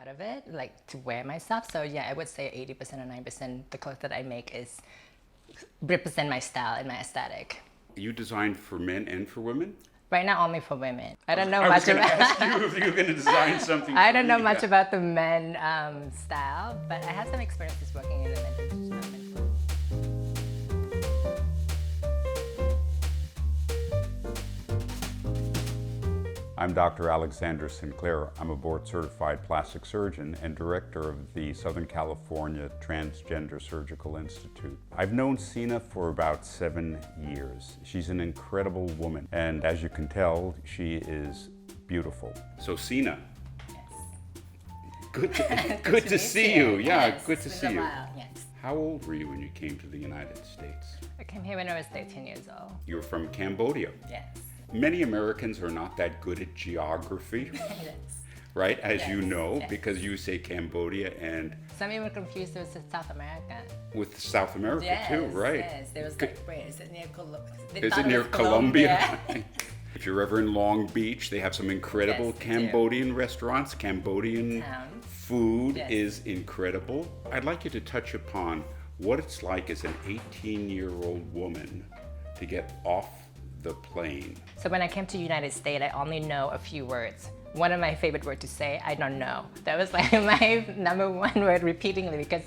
proud of it, like to wear myself. So yeah, I would say 80% or 90% the clothes that I make is represent my style and my aesthetic. You design for men and for women? Right now, only for women. I don't know I was much going to about. ask you if you were going to design something. I for don't know me. much Yeah. about the men style, but I have some experiences working in the men's department. I'm Dr. Alexander Sinclair. I'm a board-certified plastic surgeon and director of the Southern California Transgender Surgical Institute. I've known Sina for about 7 years. She's an incredible woman, and as you can tell, she is beautiful. So Sina, good to see you. Yeah, Yes, good to it's see been a you. while, yes. How old were you when you came to the United States? I came here when I was 13 years old. You were from Cambodia. Yes. Many Americans are not that good at geography, Yes. right? As you Yes, know, yes. because you say Cambodia and Some people confused it with South America. with South America Yes, too, right? Yes, there was like, wait, is it near Colombia? Is it near Colombia? If you're ever in Long Beach, they have some incredible Yes, they do. Cambodian restaurants. Cambodian Towns. food Yes. is incredible. I'd like you to touch upon what it's like as an 18-year-old woman to get off the plane. So when I came to United States, I only know a few words. One of my favorite words to say, I don't know. That was like my number one word repeatedly because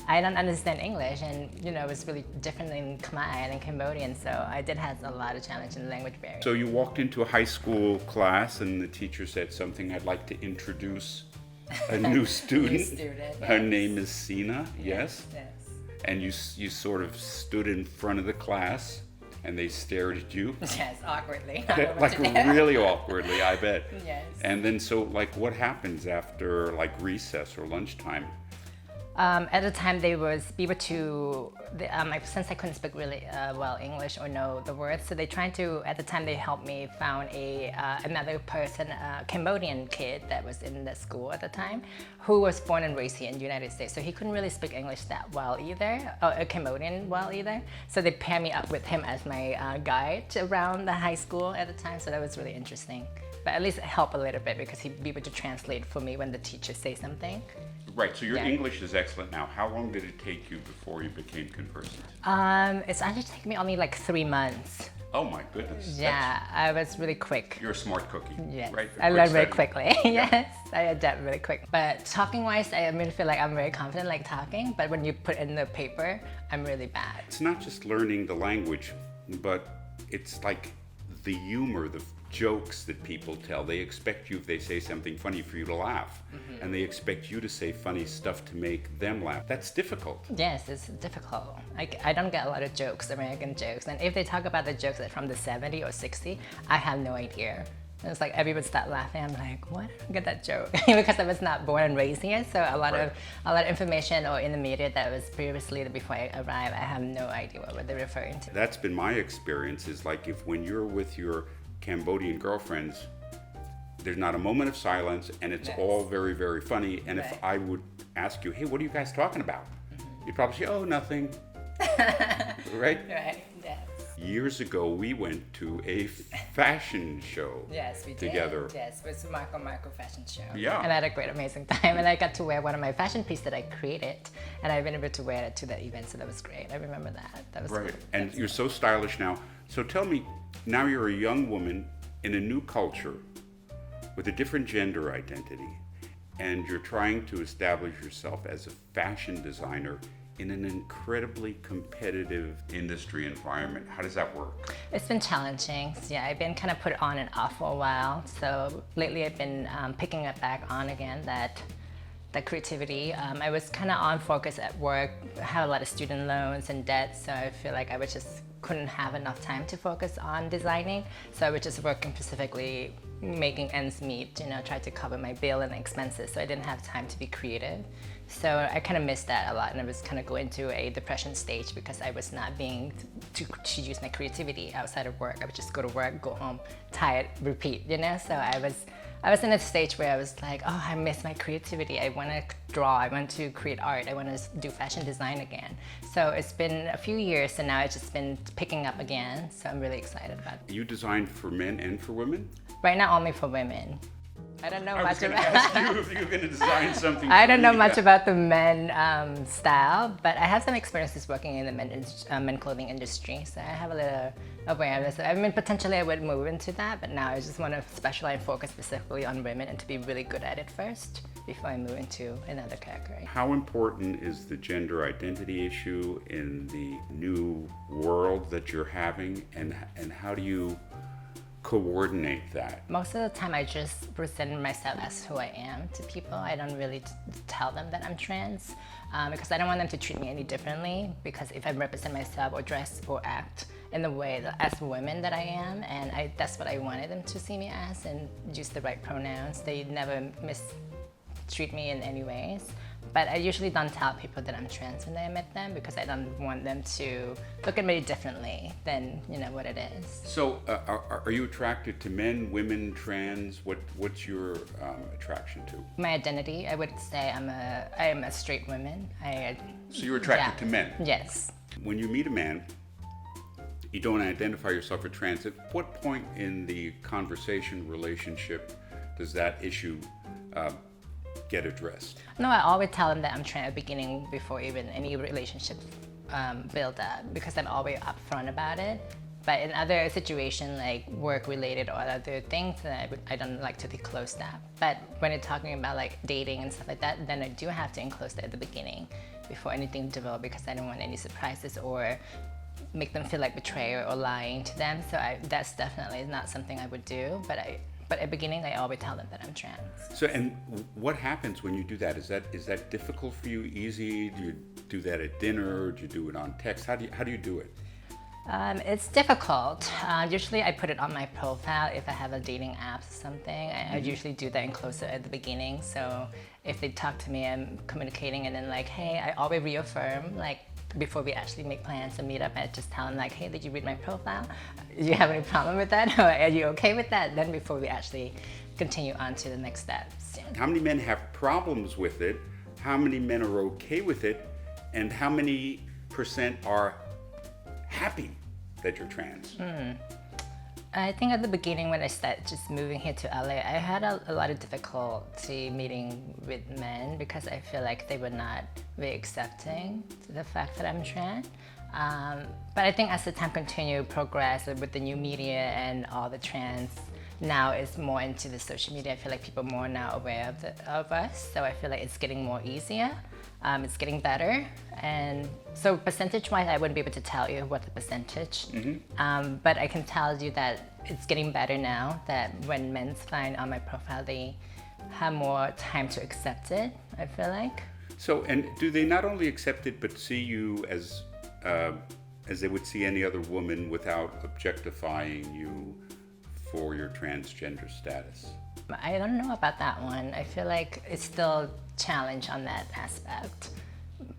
I don't understand English, and you know, it was really different in Khmer and Cambodian, so I did have a lot of challenge in language barrier. So you walked into a high school class and the teacher said something, I'd like to introduce a new student. student, Her yes. name is Sina, yes? Yes. And you sort of stood in front of the class and they stared at you. Yes, awkwardly. I don't know what Like to do. really awkwardly, I bet. Yes. And then so like what happens after like recess or lunchtime? At the time, we were too, since I couldn't speak really well English or know the words, so they tried to, at the time they helped me found another person, a Cambodian kid that was in the school at the time, who was born and raised here in the United States. So he couldn't really speak English that well either, or Cambodian well either. So they paired me up with him as my guide around the high school at the time, so that was really interesting. But at least it helped a little bit because he'd be able to translate for me when the teacher say something. Right, so your Yeah. English is excellent now. How long did it take you before you became conversant? It's actually taken me only like 3 months. Oh my goodness. Yeah, I was really quick. You're a smart cookie, Yes, right? I Quick learned very study. quickly. Yes, I adapt really quick. But talking-wise, I really feel like I'm very confident, like talking. But when you put in the paper, I'm really bad. It's not just learning the language, but it's like the humor, the jokes that people tell. They expect you, if they say something funny, for you to laugh. And they expect you to say funny stuff to make them laugh. That's difficult. Yes, it's difficult. I don't get a lot of jokes, American jokes. And if they talk about the jokes that from the 70s or 60s, I have no idea. And it's like everyone start laughing. I'm like, what? I get that joke because I was not born and raised here. So a lot of information or in the media that was previously before I arrived, I have no idea what they're referring to. That's been my experience, is like if when you're with your Cambodian girlfriends, there's not a moment of silence and it's Yes. all very, very funny. And if Right. I would ask you, hey, what are you guys talking about? You'd probably say, oh, nothing. Right? Right. Yes. Years ago, we went to a fashion show Yes, we did. together. Yes, it was the Marco fashion show. Yeah. And I had a great, amazing time. And I got to wear one of my fashion pieces that I created. And I've been able to wear it to that event, so that was great. I remember that. That was Right. cool. And you're so stylish now. So tell me, now you're a young woman in a new culture with a different gender identity, and you're trying to establish yourself as a fashion designer in an incredibly competitive industry environment. How does that work? It's been challenging. Yeah, I've been kind of put on and off for a while. So lately I've been picking it back on again, that creativity. I was kind of on focus at work. I had a lot of student loans and debt, so I feel like I couldn't have enough time to focus on designing. So I was just working specifically making ends meet, you know, try to cover my bill and expenses, so I didn't have time to be creative. So I kind of missed that a lot, and I was kind of going into a depression stage because I was not being to use my creativity outside of work. I would just go to work, go home, tired, repeat, you know? So I was in a stage where I was like, oh, I miss my creativity. I want to draw, I want to create art, I want to do fashion design again. So it's been a few years, and now it's just been picking up again. So I'm really excited about it. You design for men and for women? Right now, only for women. I don't know I was much going to about. ask you if you're going to design something. I for don't know me. much about the men style, but I have some experiences working in the men clothing industry, so I have a little awareness. I mean, potentially I would move into that, but now I just want to specialize and focus specifically on women and to be really good at it first before I move into another category. How important is the gender identity issue in the new world that you're having, and how do you coordinate that? Most of the time I just present myself as who I am to people. I don't really tell them that I'm trans because I don't want them to treat me any differently, because if I represent myself or dress or act in the way that, as women that I am, and that's what I wanted them to see me as, and use the right pronouns. They never mistreat me in any ways. But I usually don't tell people that I'm trans when I meet them, because I don't want them to look at me differently than what it is. So, are you attracted to men, women, trans? What's your attraction to? My identity, I would say I am a straight woman. So you're attracted to men? Yes. When you meet a man, you don't identify yourself as trans. At what point in the conversation, relationship, does that issue get addressed? No, I always tell them that I'm trans at the beginning before even any relationship build up, because I'm always upfront about it. But in other situations like work related or other things, I don't like to disclose that. But when you're talking about like dating and stuff like that, then I do have to enclose that at the beginning before anything develops, because I don't want any surprises or make them feel like betrayal or lying to them. So that's definitely not something I would do. But at the beginning, I always tell them that I'm trans. So, and what happens when you do that? Is that difficult for you? Easy? Do you do that at dinner? Do you do it on text? How do you do it? It's difficult. Usually I put it on my profile if I have a dating app or something. I usually do that and close it at the beginning. So if they talk to me, I'm communicating, and then like, hey, I always reaffirm, like before we actually make plans to meet up, I just tell them like, hey, did you read my profile? Do you have any problem with that? Or are you okay with that? Then before we actually continue on to the next steps. How many men have problems with it? How many men are okay with it? And how many percent are happy that you're trans? I think at the beginning when I started just moving here to LA, I had a lot of difficulty meeting with men, because I feel like they were not very accepting to the fact that I'm trans. But I think as the time continued, progress with the new media and all the trans now is more into the social media. I feel like people are more now aware of us, so I feel like it's getting more easier. It's getting better, and so percentage-wise, I wouldn't be able to tell you what the percentage, but I can tell you that it's getting better now, that when men find on my profile, they have more time to accept it, I feel like. So, and do they not only accept it, but see you as they would see any other woman without objectifying you for your transgender status? I don't know about that one. I feel like it's still a challenge on that aspect.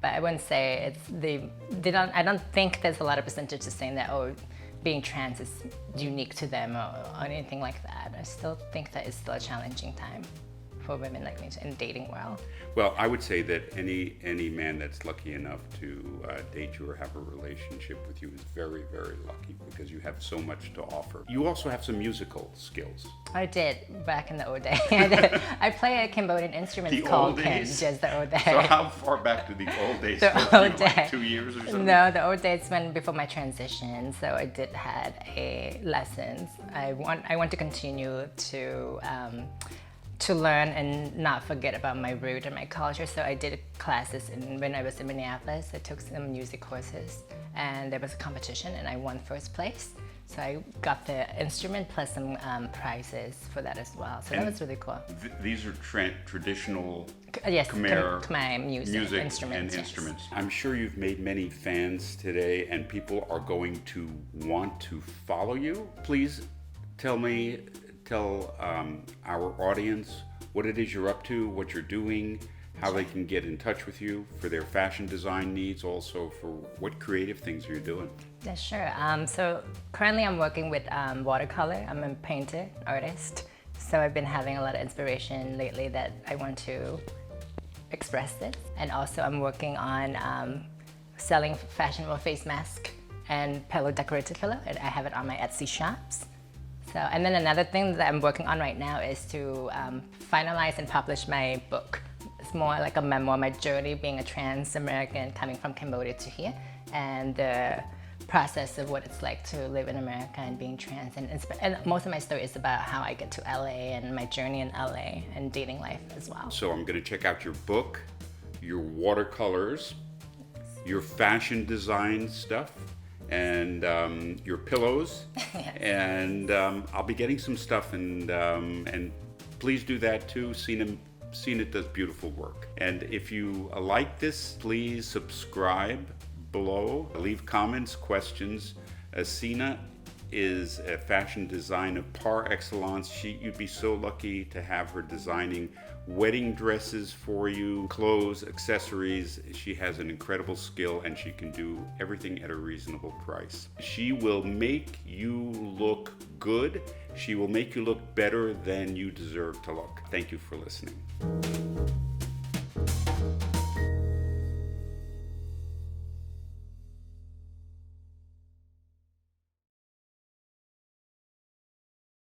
But I wouldn't say I don't think there's a lot of percentages saying that, oh, being trans is unique to them or anything like that. I still think that it's still a challenging time for women like me in the dating world. Well, I would say that any man that's lucky enough to date you or have a relationship with you is very, very lucky, because you have so much to offer. You also have some musical skills. I did back in the old days. I play a Cambodian instrument The called old Kim, days? just the old days. So how far back to the old days? The go? old Like days. 2 years or something? No, the old days when before my transition. So I did had a lessons. I want to continue to learn and not forget about my root and my culture. So I did classes when I was in Minneapolis. I took some music courses, and there was a competition, and I won first place. So I got the instrument plus some prizes for that as well. So that was really cool. These are traditional Yes, Khmer music and instruments. Yes. instruments. I'm sure you've made many fans today, and people are going to want to follow you. Please tell our audience what it is you're up to, what you're doing, how they can get in touch with you for their fashion design needs, also for what creative things you're doing. Yeah, sure. So currently I'm working with watercolor. I'm a painter, artist. So I've been having a lot of inspiration lately that I want to express this. And also I'm working on selling fashionable face mask and pillow, decorative pillow, and I have it on my Etsy shops. So, and then another thing that I'm working on right now is to finalize and publish my book. It's more like a memoir, my journey being a trans American coming from Cambodia to here, and the process of what it's like to live in America and being trans. And most of my story is about how I get to LA and my journey in LA and dating life as well. So I'm going to check out your book, your watercolors, your fashion design stuff, and your pillows. Yes. And I'll be getting some stuff, and please do that too. Sina does beautiful work. And if you like this, please subscribe below, leave comments, questions. Sina is a fashion designer par excellence. You'd be so lucky to have her designing wedding dresses for you, clothes, accessories. She has an incredible skill, and she can do everything at a reasonable price. She will make you look good. She will make you look better than you deserve to look. Thank you for listening.